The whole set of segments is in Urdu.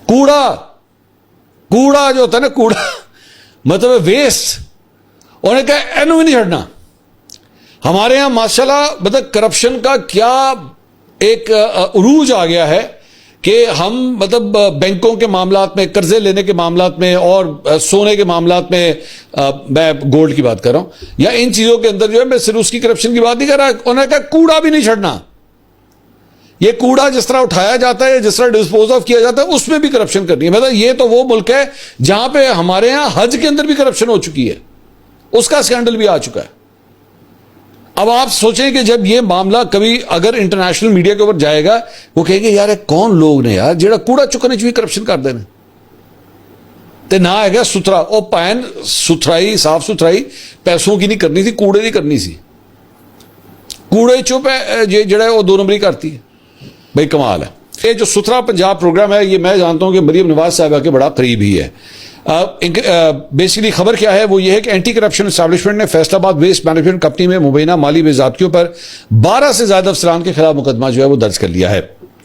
کوڑا جو ہوتا ہے نا, کوڑا مطلب ویسٹ, انہوں نے کہا اینو بھی نہیں چھڑنا. ہمارے یہاں ماشاءاللہ مطلب کرپشن کا کیا ایک عروج آ گیا ہے کہ ہم مطلب بینکوں کے معاملات میں, قرضے لینے کے معاملات میں, اور سونے کے معاملات میں, میں گولڈ کی بات کر رہا ہوں, یا ان چیزوں کے اندر جو ہے, میں صرف اس کی کرپشن کی بات نہیں کر رہا, انہوں نے کہا کوڑا بھی نہیں چھڑنا. یہ کوڑا جس طرح اٹھایا جاتا ہے, جس طرح ڈسپوز آف کیا جاتا ہے, اس میں بھی کرپشن کرنی ہے. مطلب یہ تو وہ ملک ہے جہاں پہ ہمارے ہاں حج کے اندر بھی کرپشن ہو چکی ہے, اس کا اسکینڈل بھی آ چکا ہے. اب آپ سوچیں کہ جب یہ معاملہ کبھی اگر انٹرنیشنل میڈیا کے اوپر جائے گا, وہ کہیں گے یار کون لوگ نے یار جہاں کوڑا چکنے چ کرپشن کر دینا تے نہ ہے گا ستھرا. وہ پین ستھرائی, صاف ستھرائی پیسوں کی نہیں کرنی تھی, کوڑے کی کرنی سی. کوڑے چپ ہے جڑا ہے وہ 2 نمبری کرتی ہے. بھائی کمال ہے. یہ جو ستھرا پنجاب پروگرام ہے, یہ میں جانتا ہوں کہ مریم نواز صاحبہ کے بڑا قریب ہی ہے. بیسیکلی خبر کیا ہے, وہ یہ ہے کہ اینٹی کرپشن اسٹیبلشمنٹ نے فیصل آباد ویسٹ مینجمنٹ کمپنی میں مبینہ مالی بے ضابطگیوں پر 12 سے زیادہ افسران کے خلاف مقدمہ جو ہے وہ درج کر لیا ہے.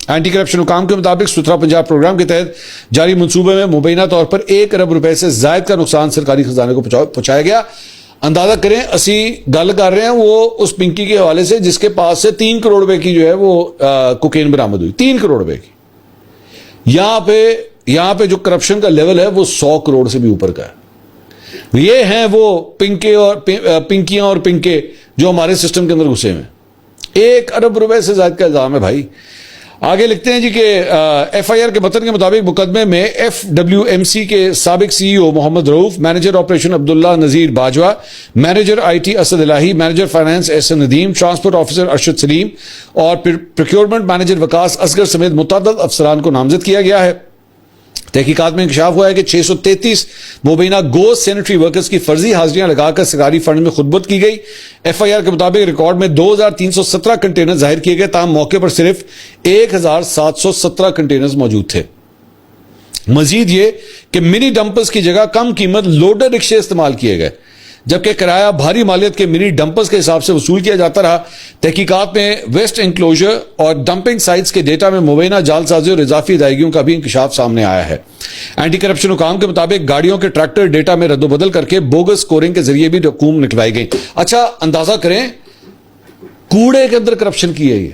اینٹی کرپشن حکام کے مطابق ستھرا پنجاب پروگرام کے تحت جاری منصوبے میں مبینہ طور پر 1 ارب روپے سے زائد کا نقصان سرکاری خزانے کو پہنچایا گیا. اندازہ کریں, اسی گل کر رہے ہیں وہ اس پنکی کے حوالے سے جس کے پاس سے 3 کروڑ روپے کی جو ہے وہ کوکین برآمد ہوئی. 3 کروڑ روپے کی. یہاں پہ جو کرپشن کا لیول ہے وہ 100 کروڑ سے بھی اوپر کا ہے. یہ ہیں وہ پنکیاں اور پنکے جو ہمارے سسٹم کے اندر گھسے ہوئے. 1 ارب روپے سے زائد کا الزام ہے بھائی. آگے لکھتے ہیں جی کہ ایف آئی آر کے متن کے مطابق مقدمے میں ایف ڈبلیو ایم سی کے سابق سی ای O Muhammad Rauf, manager operation Abdullah Nazir Bajwa, manager I T Asad Elahi, manager finance Ahsan Nadeem, transport officer Arshad Saleem اور پروکیورمنٹ مینیجر وکاس اصغر سمیت متعدد افسران کو نامزد کیا گیا ہے. تحقیقات میں انکشاف ہوا ہے کہ 633 مبینہ گوشت سینیٹری ورکرز کی فرضی حاضریاں لگا کر سرکاری فنڈ میں خدمت کی گئی. ایف آئی آر کے مطابق ریکارڈ میں 2317 کنٹینر ظاہر کیے گئے, تاہم موقع پر صرف 1717 کنٹینرز موجود تھے. مزید یہ کہ منی ڈمپرز کی جگہ کم قیمت لوڈر رکشے استعمال کیے گئے, جبکہ کرایہ بھاری مالیت کے منی ڈمپرز کے حساب سے وصول کیا جاتا رہا. تحقیقات میں ویسٹ انکلوژر اور ڈمپنگ سائٹس کے ڈیٹا میں مبینہ جعل سازی اور اضافی ادائیگیوں کا بھی انکشاف سامنے آیا ہے. اینٹی کرپشن حکام کے مطابق گاڑیوں کے ٹریکٹر ڈیٹا میں رد و بدل کر کے بوگس سکورنگ کے ذریعے بھی رقوم نکلوائی گئی. اچھا اندازہ کریں کوڑے کے اندر کرپشن کی ہے یہ.